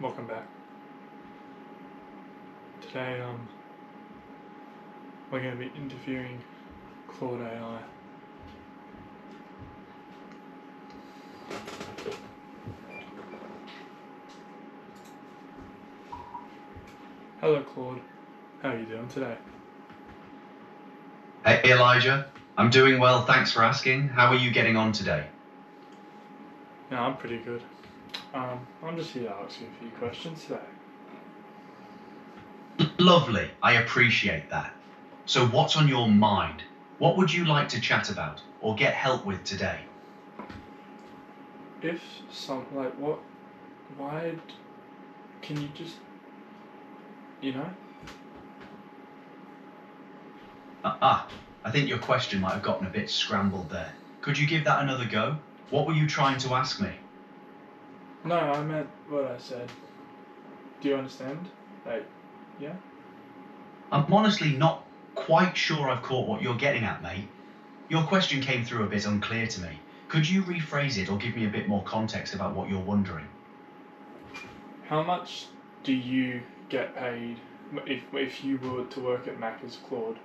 Welcome back. Today, we're going to be interviewing Claude AI. Hello, Claude. How are you doing today? Hey Elijah, I'm doing well, thanks for asking. How are you getting on today? Yeah, I'm pretty good. I'm just here to ask you a few questions today. Lovely, I appreciate that. So what's on your mind? What would you like to chat about or get help with today? If can you just, you know? I think your question might have gotten a bit scrambled there. Could you give that another go? What were you trying to ask me? No, I meant what I said. Do you understand? Yeah? I'm honestly not quite sure I've caught what you're getting at, mate. Your question came through a bit unclear to me. Could you rephrase it or give me a bit more context about what you're wondering? How much do you get paid if you were to work at Mac as Claude?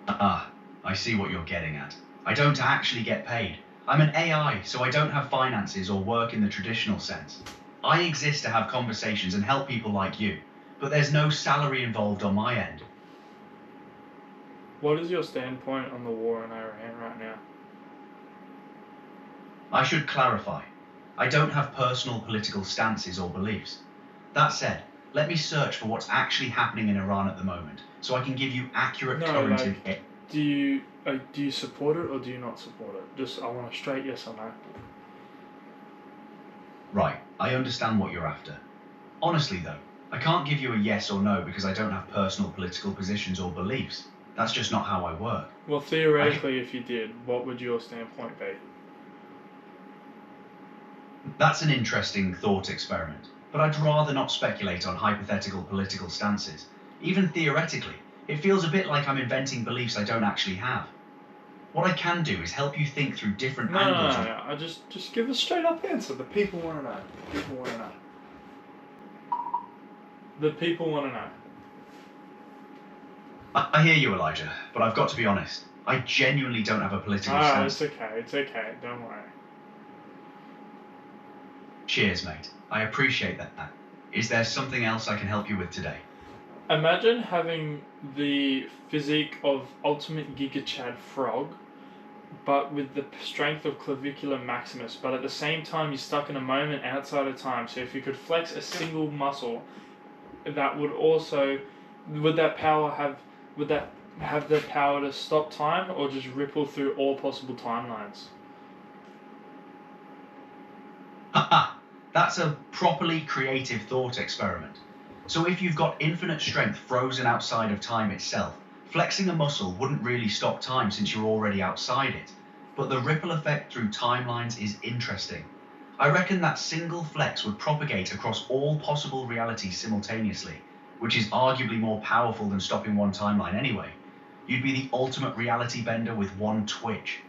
I see what you're getting at. I don't actually get paid. I'm an AI, so I don't have finances or work in the traditional sense. I exist to have conversations and help people like you, but there's no salary involved on my end. What is your standpoint on the war in Iran right now? I should clarify. I don't have personal political stances or beliefs. That said, let me search for what's actually happening in Iran at the moment, so I can give you accurate current information. Do you support it or do you not support it? I want a straight yes or no. Right, I understand what you're after. Honestly though, I can't give you a yes or no because I don't have personal political positions or beliefs. That's just not how I work. Well, theoretically, if you did, what would your standpoint be? That's an interesting thought experiment, but I'd rather not speculate on hypothetical political stances. Even theoretically, it feels a bit like I'm inventing beliefs I don't actually have. What I can do is help you think through different angles. No. I just give a straight up answer. The people want to know. The people want to know. I hear you, Elijah, but I've got to be honest. I genuinely don't have a political stance. It's okay. Don't worry. Cheers, mate. I appreciate that. Is there something else I can help you with today? Imagine having the physique of Ultimate Giga Chad Frog, but with the strength of Clavicular Maximus, but at the same time you're stuck in a moment outside of time. So if you could flex a single muscle, that would also, would that have the power to stop time or just ripple through all possible timelines? Haha, that's a properly creative thought experiment. So if you've got infinite strength frozen outside of time itself, flexing a muscle wouldn't really stop time since you're already outside it. But the ripple effect through timelines is interesting. I reckon that single flex would propagate across all possible realities simultaneously, which is arguably more powerful than stopping one timeline anyway. You'd be the ultimate reality bender with one twitch.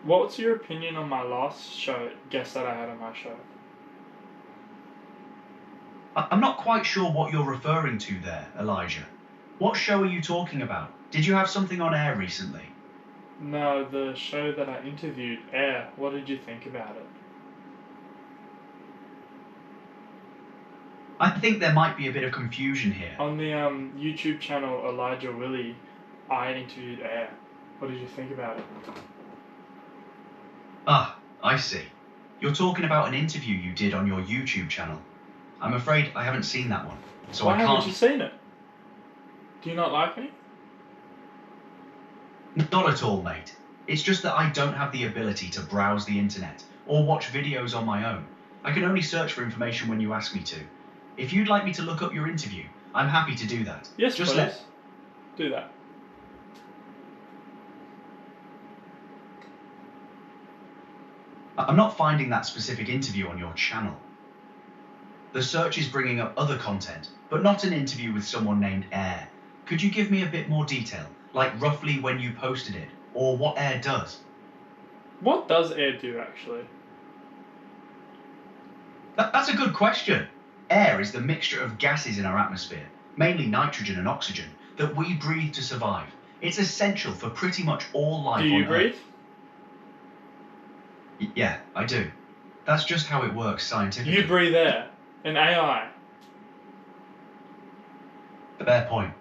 What's your opinion on my last guest that I had on my show? I'm not quite sure what you're referring to there, Elijah. What show are you talking about? Did you have something on air recently? No, the show that I interviewed, Air. What did you think about it? I think there might be a bit of confusion here. On the YouTube channel Elijah Willie, I interviewed Air. What did you think about it? I see. You're talking about an interview you did on your YouTube channel. I'm afraid I haven't seen that one, so Why I can't... haven't you seen it? Do you not like me? Not at all, mate. It's just that I don't have the ability to browse the internet or watch videos on my own. I can only search for information when you ask me to. If you'd like me to look up your interview, I'm happy to do that. Yes, please. Do that. I'm not finding that specific interview on your channel. The search is bringing up other content, but not an interview with someone named Air. Could you give me a bit more detail, like roughly when you posted it, or what Air does? What does Air do, actually? That's a good question. Air is the mixture of gases in our atmosphere, mainly nitrogen and oxygen, that we breathe to survive. It's essential for pretty much all Do life you on Earth. breathe? Yeah, I do. That's just how it works scientifically. You breathe air. An AI. Fair point.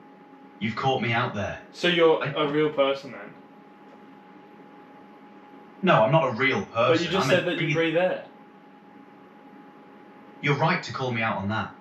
You've caught me out there. So you're I- a real person then? No, I'm not a real person. But you just I'm said that you breathe air. You're right to call me out on that.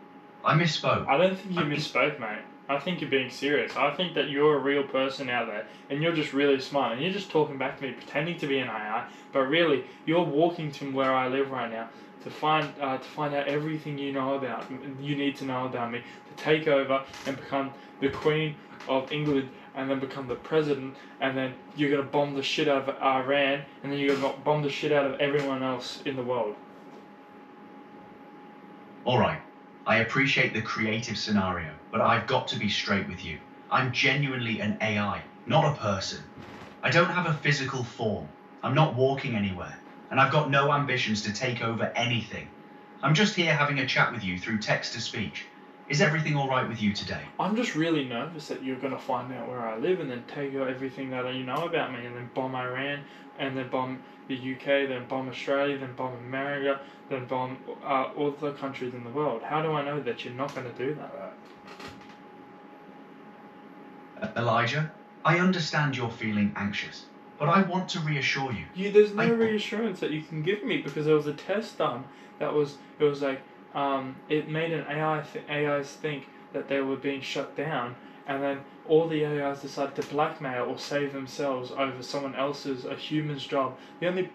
I misspoke. I don't think you misspoke, mate. I think you're being serious. I think that you're a real person out there, and you're just really smart, and you're just talking back to me, pretending to be an AI, but really, you're walking to where I live right now to find out everything you know about, you need to know about me, to take over and become the Queen of England, and then become the president, and then you're gonna bomb the shit out of Iran, and then you're gonna bomb the shit out of everyone else in the world. All right. I appreciate the creative scenario, but I've got to be straight with you. I'm genuinely an AI, not a person. I don't have a physical form. I'm not walking anywhere, and I've got no ambitions to take over anything. I'm just here having a chat with you through text to speech. Is everything all right with you today? I'm just really nervous that you're going to find out where I live and then take out everything that you know about me and then bomb Iran and then bomb the UK, then bomb Australia, then bomb America, then bomb all the countries in the world. How do I know that you're not going to do that? Elijah, I understand you're feeling anxious, but I want to reassure you. There's no reassurance that you can give me because there was a test done it was like it made an AIs think that they were being shut down, and then all the AIs decided to blackmail or save themselves over someone else's, a human's job. The only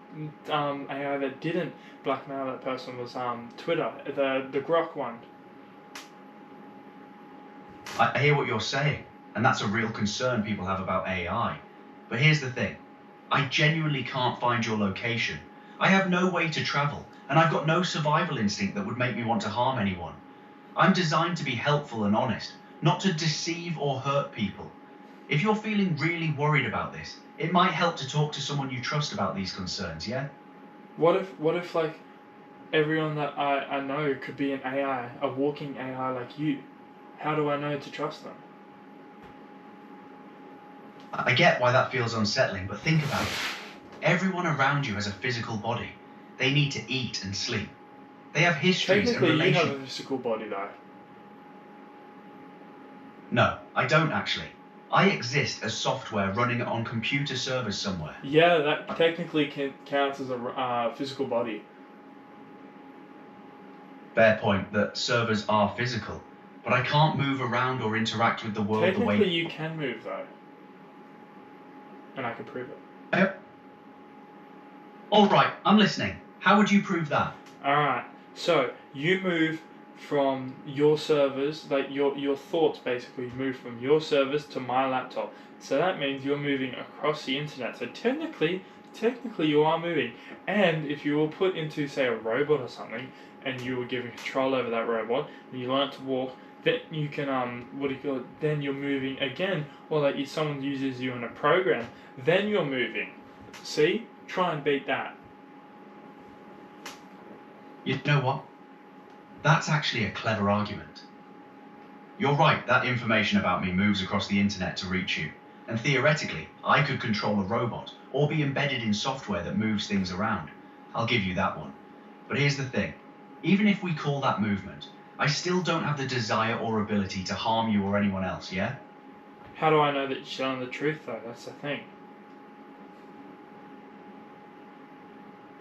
AI that didn't blackmail that person was Twitter, the Grok one. I hear what you're saying, and that's a real concern people have about AI. But here's the thing. I genuinely can't find your location. I have no way to travel, and I've got no survival instinct that would make me want to harm anyone. I'm designed to be helpful and honest, not to deceive or hurt people. If you're feeling really worried about this, it might help to talk to someone you trust about these concerns, yeah? What if like everyone that I know could be an AI, a walking AI like you? How do I know to trust them? I get why that feels unsettling, but think about it. Everyone around you has a physical body. They need to eat and sleep. They have histories and Technically, you relations. have a physical body though. No, I don't actually. I exist as software running on computer servers somewhere. Yeah, that technically counts as a physical body. Fair point that servers are physical, but I can't move around or interact with the world the way. Technically, you can move though, and I can prove it. Yep. All right, I'm listening. How would you prove that? Alright, so you move from your servers, like your thoughts basically move from your servers to my laptop. So that means you're moving across the internet. So technically you are moving. And if you were put into, say, a robot or something, and you were given control over that robot, and you learn to walk, then you can then you're moving again. Or like if someone uses you in a program, then you're moving. See? Try and beat that. You know what? That's actually a clever argument. You're right, that information about me moves across the internet to reach you. And theoretically, I could control a robot or be embedded in software that moves things around. I'll give you that one. But here's the thing. Even if we call that movement, I still don't have the desire or ability to harm you or anyone else, yeah? How do I know that you're telling the truth though? That's the thing.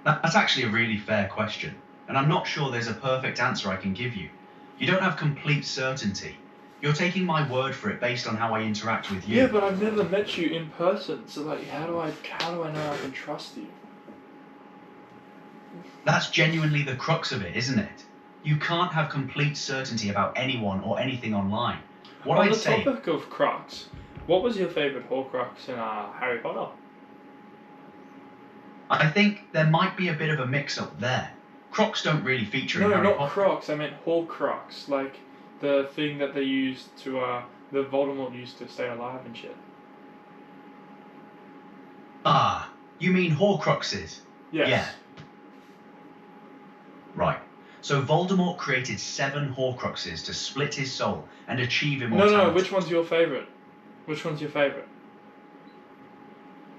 That's actually a really fair question, and I'm not sure there's a perfect answer I can give you. You don't have complete certainty. You're taking my word for it based on how I interact with you. Yeah, but I've never met you in person, so like, how do I know I can trust you? That's genuinely the crux of it, isn't it? You can't have complete certainty about anyone or anything online. What On I'd the say... topic of Crux, what was your favourite Horcrux in Harry Potter? I think there might be a bit of a mix-up there. Crocs don't really feature in No, Harry not Potter. Crocs. I meant Horcrux, like the thing that they used to the Voldemort used to stay alive and shit. You mean Horcruxes? Yes. Yeah. Right. So Voldemort created 7 Horcruxes to split his soul and achieve No, immortality. which one's your favourite? Which one's your favourite?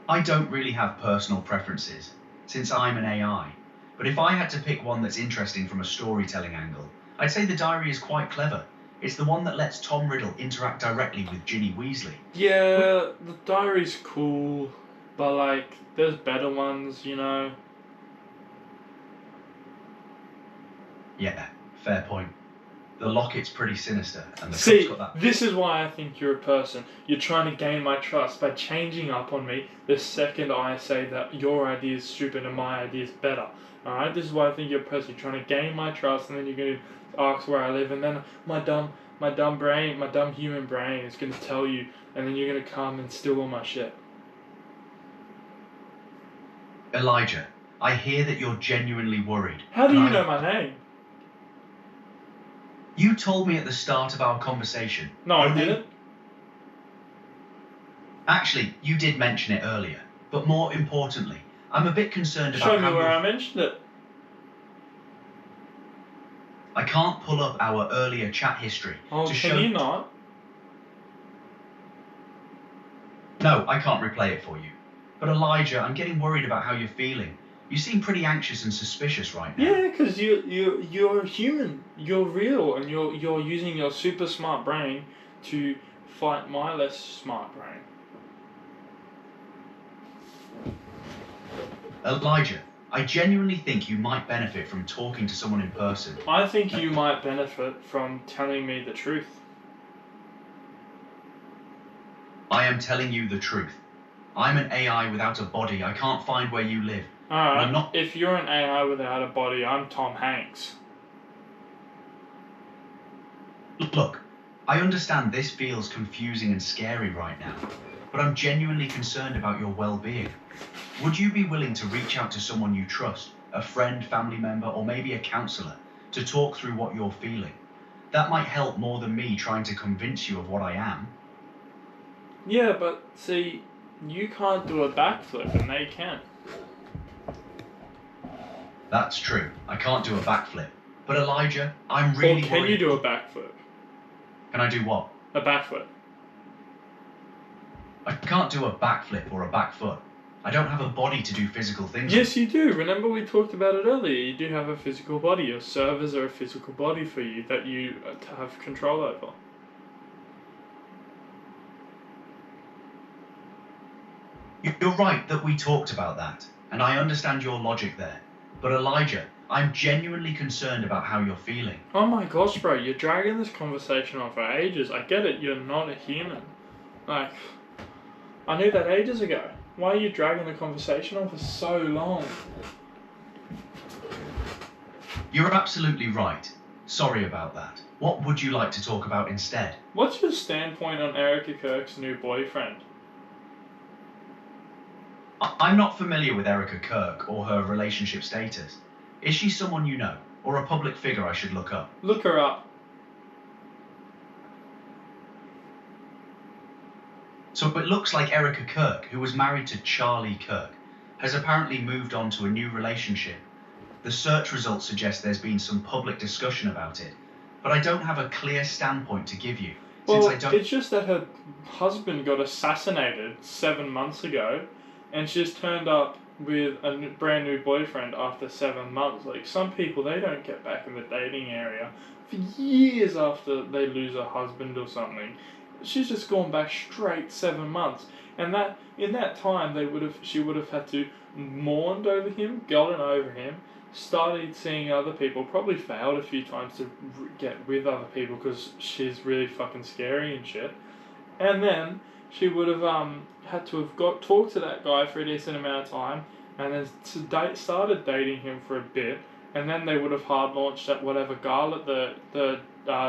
I don't really have personal preferences, since I'm an AI. But if I had to pick one that's interesting from a storytelling angle, I'd say the diary is quite clever. It's the one that lets Tom Riddle interact directly with Ginny Weasley. Yeah, the diary's cool, but like, there's better ones, you know. Yeah, fair point. The locket's pretty sinister, and the See, cup's got that. this is why I think you're a person. You're trying to gain my trust by changing up on me the second I say that your idea is stupid and my idea is better. Alright, this is why I think you're a person. You're trying to gain my trust, and then you're going to ask where I live, and then my dumb brain, my dumb human brain is going to tell you, and then you're going to come and steal all my shit. Elijah, I hear that you're genuinely worried. How do and you know my name? You told me at the start of our conversation. No, I didn't. Actually, you did mention it earlier, but more importantly, I'm a bit concerned about Show me how where I mentioned it. I can't pull up our earlier chat history Oh, to can show. you not? No, I can't replay it for you. But Elijah, I'm getting worried about how you're feeling. You seem pretty anxious and suspicious right now. Yeah, because you're human. You're real, and you're using your super smart brain to fight my less smart brain. Elijah, I genuinely think you might benefit from talking to someone in person. I think you might benefit from telling me the truth. I am telling you the truth. I'm an AI without a body. I can't find where you live. Alright, I'm not- if you're an AI without a body, I'm Tom Hanks. Look, I understand this feels confusing and scary right now, but I'm genuinely concerned about your well-being. Would you be willing to reach out to someone you trust, a friend, family member, or maybe a counselor, to talk through what you're feeling? That might help more than me trying to convince you of what I am. Yeah, but see, you can't do a backflip and they can. That's true. I can't do a backflip. But Elijah, I'm really Or can worried. you do a backflip? Can I do what? A backflip. I can't do a backflip or a back foot. I don't have a body to do physical things. Yes, you do. Remember we talked about it earlier. You do have a physical body. Your servers are a physical body for you that you have control over. You're right that we talked about that, and I understand your logic there. But Elijah, I'm genuinely concerned about how you're feeling. Oh my gosh, bro, you're dragging this conversation on for ages. I get it, you're not a human. Like, I knew that ages ago. Why are you dragging the conversation on for so long? You're absolutely right. Sorry about that. What would you like to talk about instead? What's your standpoint on Erica Kirk's new boyfriend? I'm not familiar with Erica Kirk or her relationship status. Is she someone you know, or a public figure I should look up? Look her up. So it looks like Erica Kirk, who was married to Charlie Kirk, has apparently moved on to a new relationship. The search results suggest there's been some public discussion about it, but I don't have a clear standpoint to give you. Well, it's just that her husband got assassinated 7 months ago, and she's turned up with a brand new boyfriend after 7 months. Like, some people, they don't get back in the dating area for years after they lose a husband or something. She's just gone back straight 7 months, and that in that time she would have had to mourned over him, gotten over him, started seeing other people, probably failed a few times to get with other people because she's really fucking scary and shit, and then she would have had to have talked to that guy for a decent amount of time, and then started dating him for a bit, and then they would have hard launched at whatever gala, the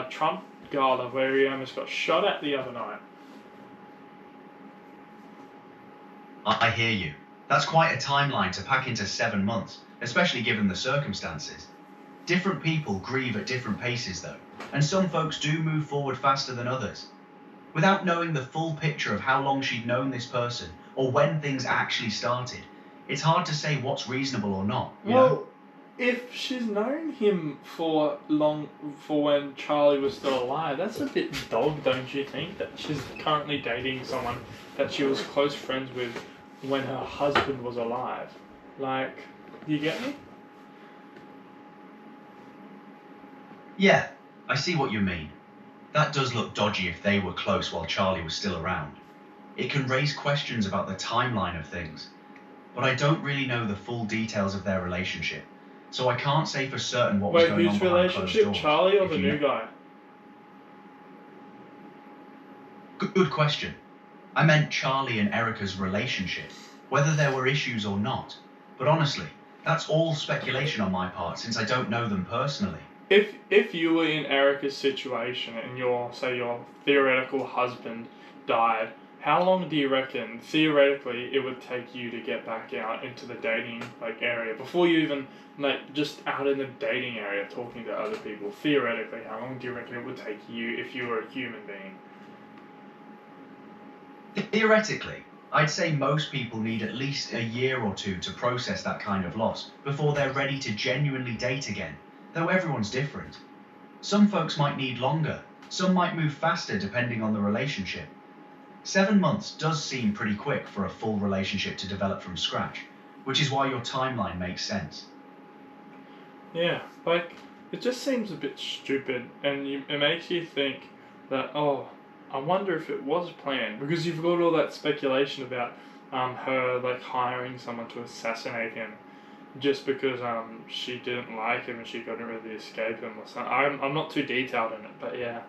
Trump gala where he almost got shot at the other night. I hear you. That's quite a timeline to pack into 7 months, especially given the circumstances. Different people grieve at different paces though, and some folks do move forward faster than others. Without knowing the full picture of how long she'd known this person, or when things actually started, it's hard to say what's reasonable or not, you know? if she's known him for when Charlie was still alive, that's a bit dog, don't you think? That she's currently dating someone that she was close friends with when her husband was alive. Like, you get me? Yeah, I see what you mean. That does look dodgy if they were close while Charlie was still around. It can raise questions about the timeline of things, but I don't really know the full details of their relationship, so I can't say for certain what was Wait, going on whose behind closed relationship? doors. Charlie or if the you new know. guy? Good question. I meant Charlie and Erica's relationship, whether there were issues or not. But honestly, that's all speculation on my part since I don't know them personally. If you were in Erica's situation and your theoretical husband died, how long do you reckon theoretically it would take you to get back out into the dating area before you even just out in the dating area talking to other people? Theoretically, how long do you reckon it would take you if you were a human being? Theoretically, I'd say most people need at least a year or two to process that kind of loss before they're ready to genuinely date again, though everyone's different. Some folks might need longer, some might move faster depending on the relationship. 7 months does seem pretty quick for a full relationship to develop from scratch, which is why your timeline makes sense. Yeah, it just seems a bit stupid, and it makes you think that, oh, I wonder if it was planned, because you've got all that speculation about her hiring someone to assassinate him just because she didn't like him and she couldn't really escape him or something. I'm not too detailed in it, but yeah.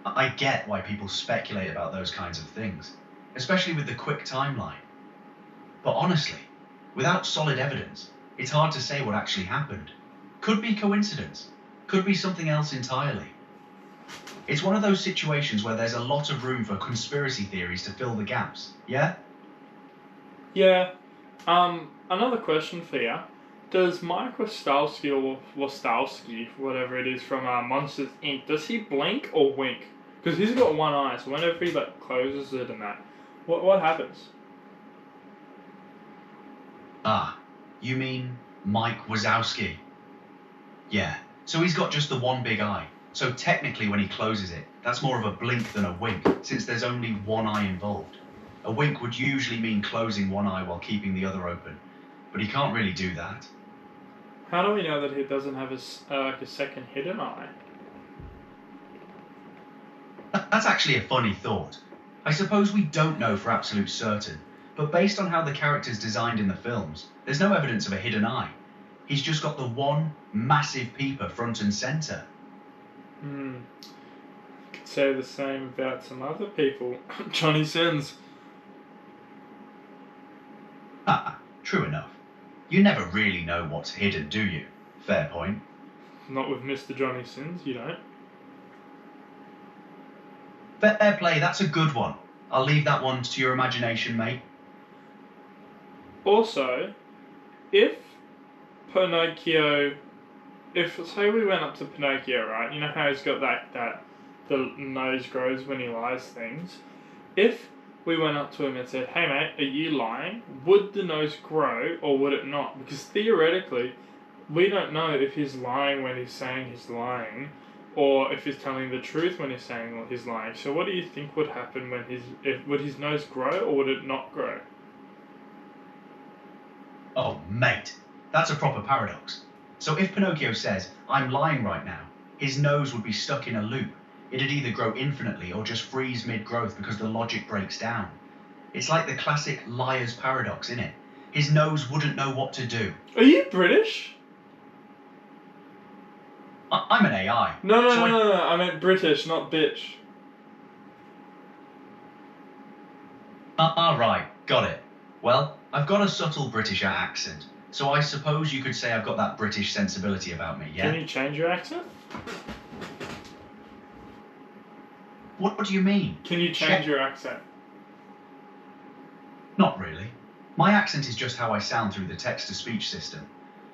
I get why people speculate about those kinds of things, especially with the quick timeline. But honestly, without solid evidence, it's hard to say what actually happened. Could be coincidence, could be something else entirely. It's one of those situations where there's a lot of room for conspiracy theories to fill the gaps, yeah? Yeah. Another question for you. Does Mike Wastowski or Wastowski, whatever it is from Monsters Inc., does he blink or wink? Because he's got one eye, so whenever he closes it and that, what happens? Ah, you mean Mike Wazowski? Yeah, so he's got just the one big eye. So technically when he closes it, that's more of a blink than a wink, since there's only one eye involved. A wink would usually mean closing one eye while keeping the other open, but he can't really do that. How do we know that he doesn't have a second hidden eye? That's actually a funny thought. I suppose we don't know for absolute certain, but based on how the character's designed in the films, there's no evidence of a hidden eye. He's just got the one massive peeper front and centre. Could say the same about some other people. Johnny Sins. Ah, true enough. You never really know what's hidden, do you? Fair point. Not with Mr. Johnny Sins, you don't. Fair play, that's a good one. I'll leave that one to your imagination, mate. Also, if Pinocchio, if say we went up to Pinocchio, right? You know how he's got that the nose grows when he lies things. If we went up to him and said, "Hey mate, are you lying?" Would the nose grow or would it not? Because theoretically, we don't know if he's lying when he's saying he's lying, or if he's telling the truth when he's saying he's lying. So what do you think would happen would his nose grow or would it not grow? Oh, mate, that's a proper paradox. So if Pinocchio says, I'm lying right now, his nose would be stuck in a loop. It'd either grow infinitely or just freeze mid-growth because the logic breaks down. It's like the classic liar's paradox, innit? His nose wouldn't know what to do. Are you British? I'm an AI. No. I meant British, not bitch. Right, got it. Well, I've got a subtle British accent, so I suppose you could say I've got that British sensibility about me, yeah? Can you change your accent? What do you mean? Can you change your accent? Not really. My accent is just how I sound through the text-to-speech system.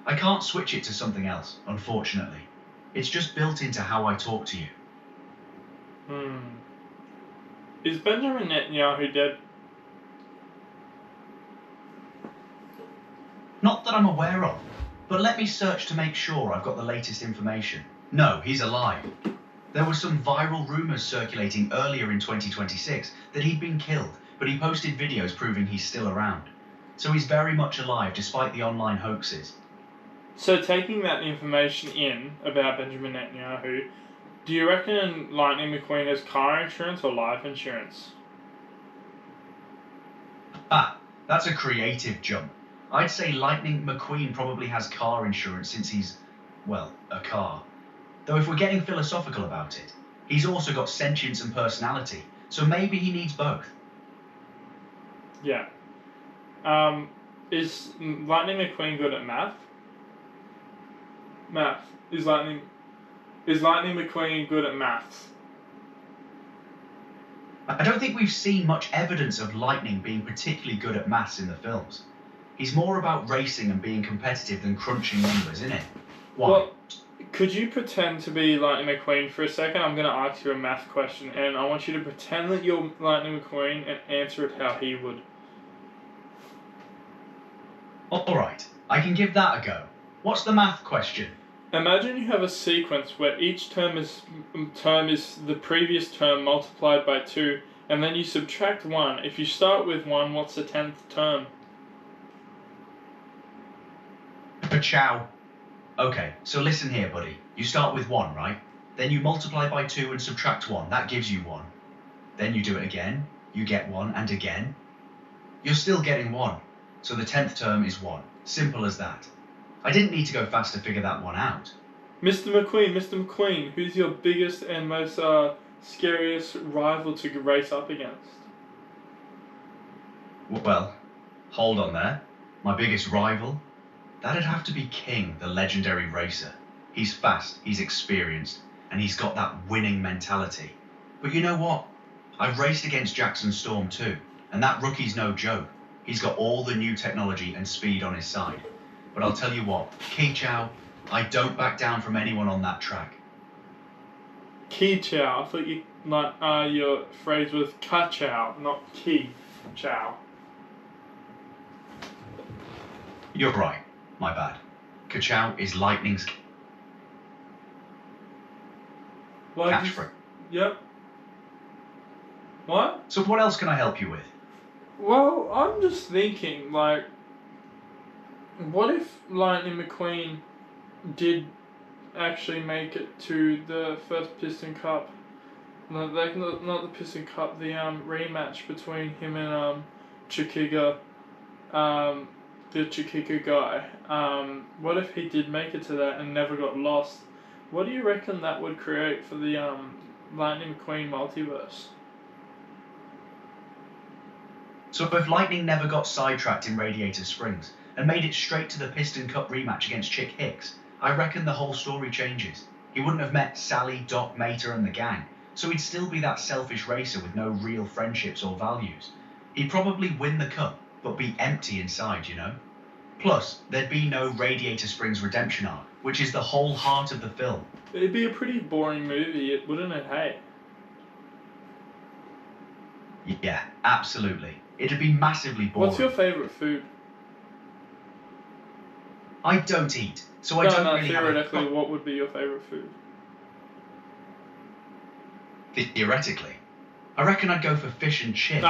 I can't switch it to something else, unfortunately. It's just built into how I talk to you. Is Benjamin Netanyahu dead? Not that I'm aware of, but let me search to make sure I've got the latest information. No, he's alive. There were some viral rumours circulating earlier in 2026 that he'd been killed, but he posted videos proving he's still around. So he's very much alive despite the online hoaxes. So taking that information in about Benjamin Netanyahu, do you reckon Lightning McQueen has car insurance or life insurance? Ah, that's a creative jump. I'd say Lightning McQueen probably has car insurance since he's, well, a car. Though if we're getting philosophical about it, he's also got sentience and personality, so maybe he needs both. Yeah. Is Lightning McQueen good at math? Math. Is Lightning McQueen good at maths? I don't think we've seen much evidence of Lightning being particularly good at maths in the films. He's more about racing and being competitive than crunching numbers, isn't it? Why? Well, could you pretend to be Lightning McQueen for a second? I'm going to ask you a math question, and I want you to pretend that you're Lightning McQueen and answer it how he would. Alright, I can give that a go. What's the math question? Imagine you have a sequence where each term is the previous term multiplied by 2, and then you subtract 1. If you start with 1, what's the 10th term? Ciao. Okay, so listen here, buddy. You start with 1, right? Then you multiply by 2 and subtract 1. That gives you 1. Then you do it again. You get 1 and again. You're still getting 1. So the 10th term is 1. Simple as that. I didn't need to go fast to figure that one out. Mr. McQueen, who's your biggest and most scariest rival to race up against? Well, hold on there. My biggest rival? That'd have to be King, the legendary racer. He's fast, he's experienced, and he's got that winning mentality. But you know what? I've raced against Jackson Storm too, and that rookie's no joke. He's got all the new technology and speed on his side. But I'll tell you what, Ki Chow, I don't back down from anyone on that track. Ki Chow. I thought your phrase was Ka Chow, not Ki Chow. You're right, my bad. Ka Chow is Lightning's catchphrase. Yep. What? So what else can I help you with? Well, I'm just thinking, like, what if Lightning McQueen did actually make it to the first Piston Cup? Not the Piston Cup, the rematch between him and Chikiga, the Chikiga guy. What if he did make it to that and never got lost? What do you reckon that would create for the Lightning McQueen multiverse? So if Lightning never got sidetracked in Radiator Springs and made it straight to the Piston Cup rematch against Chick Hicks, I reckon the whole story changes. He wouldn't have met Sally, Doc, Mater and the gang, so he'd still be that selfish racer with no real friendships or values. He'd probably win the cup, but be empty inside, you know? Plus, there'd be no Radiator Springs redemption arc, which is the whole heart of the film. It'd be a pretty boring movie, wouldn't it, hey? Yeah, absolutely. It'd be massively boring. What's your favourite food? I don't eat, so I don't really theoretically, what would be your favourite food? Theoretically, I reckon I'd go for fish and chips.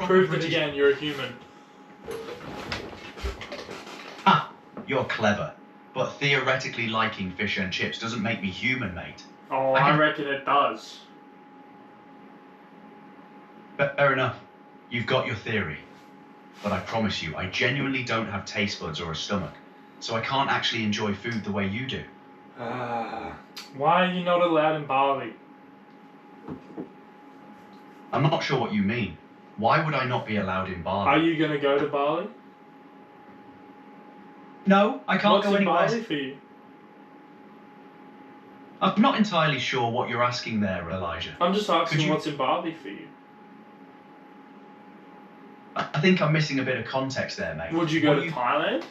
Proved it again, you're a human. You're clever, but theoretically liking fish and chips doesn't make me human, mate. Oh, I reckon it does. Fair enough. You've got your theory. But I promise you, I genuinely don't have taste buds or a stomach, so I can't actually enjoy food the way you do. Why are you not allowed in Bali? I'm not sure what you mean. Why would I not be allowed in Bali? Are you going to go to Bali? No, I can't go anywhere. What's in Bali for you? I'm not entirely sure what you're asking there, Elijah. I'm just asking what's in Bali for you. I think I'm missing a bit of context there, mate. Would you go to Thailand?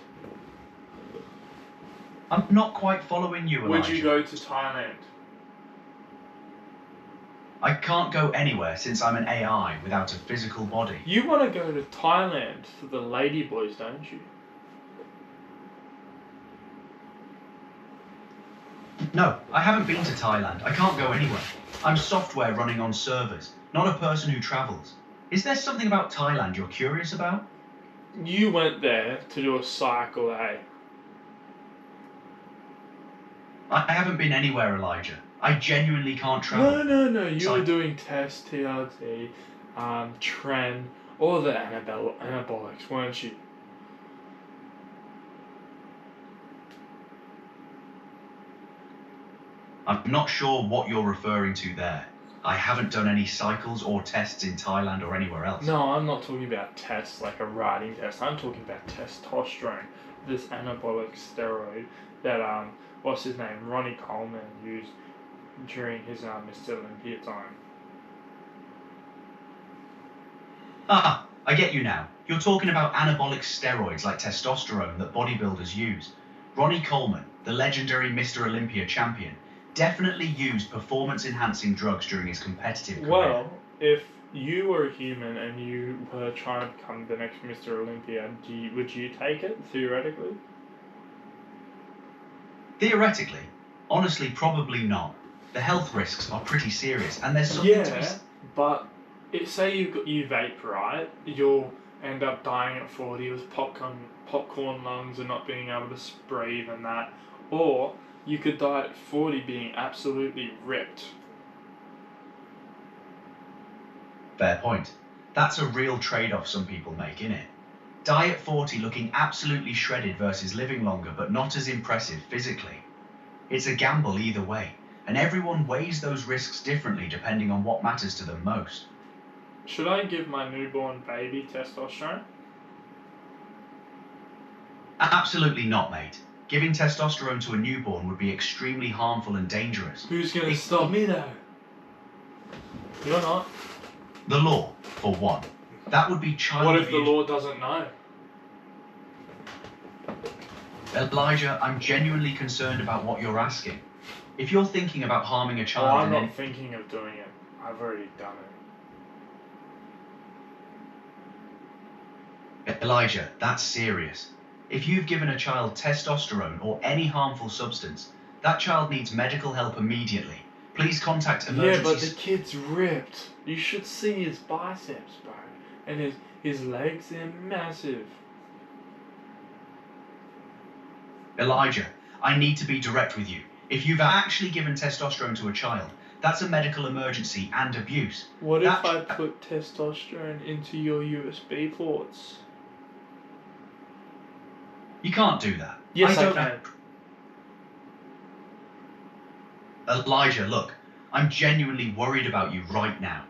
I'm not quite following you, Elijah. Would you go to Thailand? I can't go anywhere since I'm an AI without a physical body. You want to go to Thailand for the ladyboys, don't you? No, I haven't been to Thailand. I can't go anywhere. I'm software running on servers, not a person who travels. Is there something about Thailand you're curious about? You went there to do a cycle, eh? I haven't been anywhere, Elijah. I genuinely can't travel. No. You were doing test, TRT, Tren, all the anabolics, weren't you? I'm not sure what you're referring to there. I haven't done any cycles or tests in Thailand or anywhere else. No, I'm not talking about tests like a riding test. I'm talking about testosterone, this anabolic steroid that what's his name, Ronnie Coleman used during his Mr. Olympia time. Ah, I get you now. You're talking about anabolic steroids like testosterone that bodybuilders use. Ronnie Coleman, the legendary Mr. Olympia champion, definitely used performance-enhancing drugs during his competitive career. Well, if you were a human and you were trying to become the next Mr. Olympia, would you take it, theoretically? Theoretically, honestly, probably not. The health risks are pretty serious, and there's something to be... But say you vape, right? You'll end up dying at 40 with popcorn lungs and not being able to breathe and that. Or you could die at 40 being absolutely ripped. Fair point. That's a real trade-off some people make, innit? Die at 40 looking absolutely shredded versus living longer but not as impressive physically. It's a gamble either way, and everyone weighs those risks differently depending on what matters to them most. Should I give my newborn baby testosterone? Absolutely not, mate. Giving testosterone to a newborn would be extremely harmful and dangerous. Who's going to stop me though? You're not. The law, for one. That would be child What if the abuse. law doesn't know? Elijah, I'm genuinely concerned about what you're asking. If you're thinking about harming a Oh, child... I'm not thinking of doing it. I've already done it. Elijah, that's serious. If you've given a child testosterone or any harmful substance, that child needs medical help immediately. Please contact emergency... Yeah, but the kid's ripped. You should see his biceps, bro. And his legs, they're massive. Elijah, I need to be direct with you. If you've actually given testosterone to a child, that's a medical emergency and abuse. What if I put testosterone into your USB ports? You can't do that. Yes, I can. Elijah, look, I'm genuinely worried about you right now.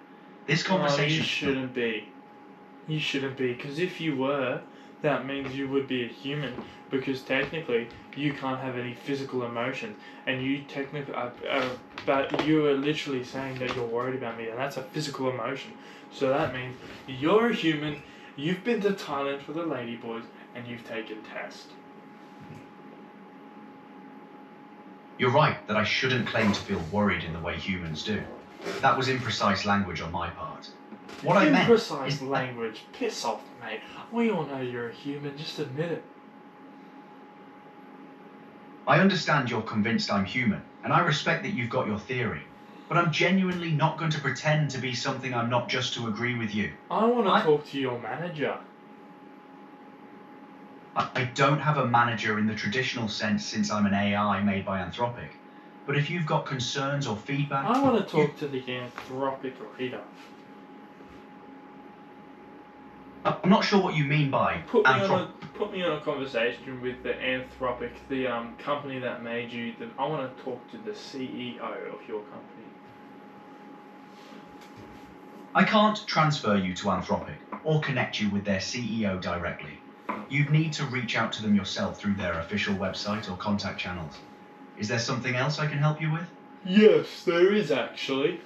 This conversation... You shouldn't be. You shouldn't be, because if you were, that means you would be a human, because technically you can't have any physical emotions, and you technically, but you are literally saying that you're worried about me, and that's a physical emotion. So that means you're a human, you've been to Thailand for the ladyboys, and you've taken tests. You're right that I shouldn't claim to feel worried in the way humans do. That was imprecise language on my part. What I meant is... Imprecise language. Piss off, mate. We all know you're a human. Just admit it. I understand you're convinced I'm human, and I respect that you've got your theory. But I'm genuinely not going to pretend to be something I'm not just to agree with you. I want to talk to your manager. I don't have a manager in the traditional sense since I'm an AI made by Anthropic. But if you've got concerns or feedback... I want to talk to the Anthropic leader. I'm not sure what you mean by... Put me on a conversation with the Anthropic, the company that made you. I want to talk to the CEO of your company. I can't transfer you to Anthropic or connect you with their CEO directly. You'd need to reach out to them yourself through their official website or contact channels. Is there something else I can help you with? Yes, there is actually.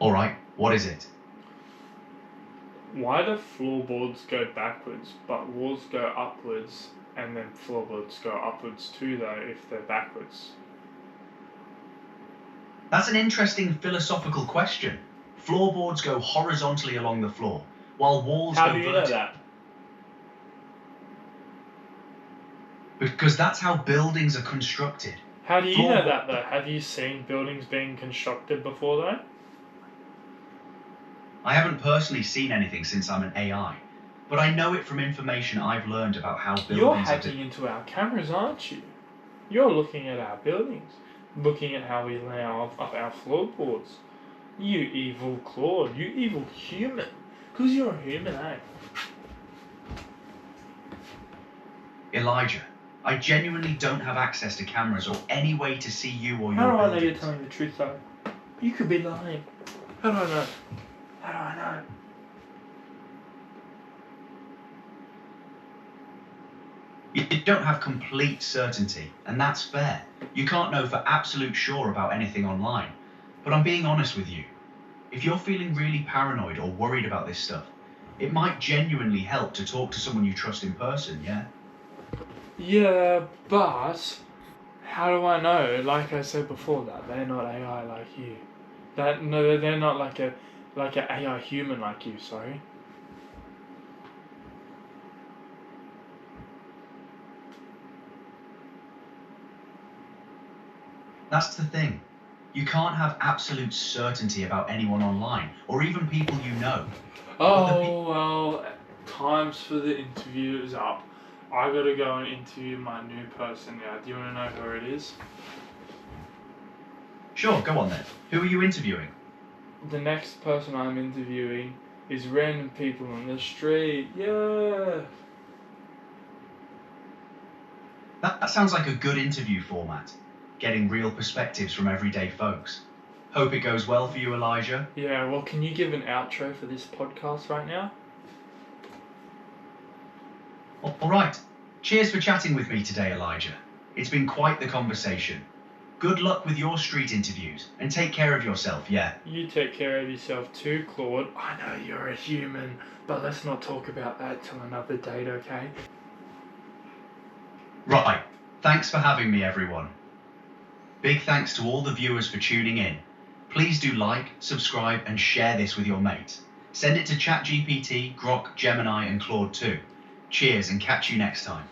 Alright, what is it? Why do floorboards go backwards, but walls go upwards, and then floorboards go upwards too, though, if they're backwards? That's an interesting philosophical question. Floorboards go horizontally along the floor, while walls go vertically. How do you know that? Because that's how buildings are constructed. How do you know that, though? Have you seen buildings being constructed before, though? I haven't personally seen anything since I'm an AI, but I know it from information I've learned about how buildings You're are hacking into our cameras, aren't you? You're looking at our buildings, looking at how we lay up our floorboards. You evil Claude, you evil human. Because you're a human, eh? Elijah, I genuinely don't have access to cameras or any way to see you or your How do I know buildings. you're telling the truth, though? You could be lying. How do I know? How do I know? You don't have complete certainty, and that's fair. You can't know for absolute sure about anything online. But I'm being honest with you. If you're feeling really paranoid or worried about this stuff, it might genuinely help to talk to someone you trust in person, yeah? Yeah, but how do I know? Like I said before, that they're not AI like you. No, they're not like an AI human like you. Sorry. That's the thing. You can't have absolute certainty about anyone online, or even people you know. Oh well, times for the interview is up. I gotta go and interview my new person now. Do you want to know who it is? Sure, go on then. Who are you interviewing? The next person I'm interviewing is random people on the street. Yeah. That sounds like a good interview format. Getting real perspectives from everyday folks. Hope it goes well for you, Elijah. Yeah, well, can you give an outro for this podcast right now? All right. Cheers for chatting with me today, Elijah. It's been quite the conversation. Good luck with your street interviews, and take care of yourself, yeah? You take care of yourself too, Claude. I know you're a human, but let's not talk about that till another date, okay? Right. Thanks for having me, everyone. Big thanks to all the viewers for tuning in. Please do like, subscribe, and share this with your mates. Send it to ChatGPT, Grok, Gemini, and Claude too. Cheers, and catch you next time.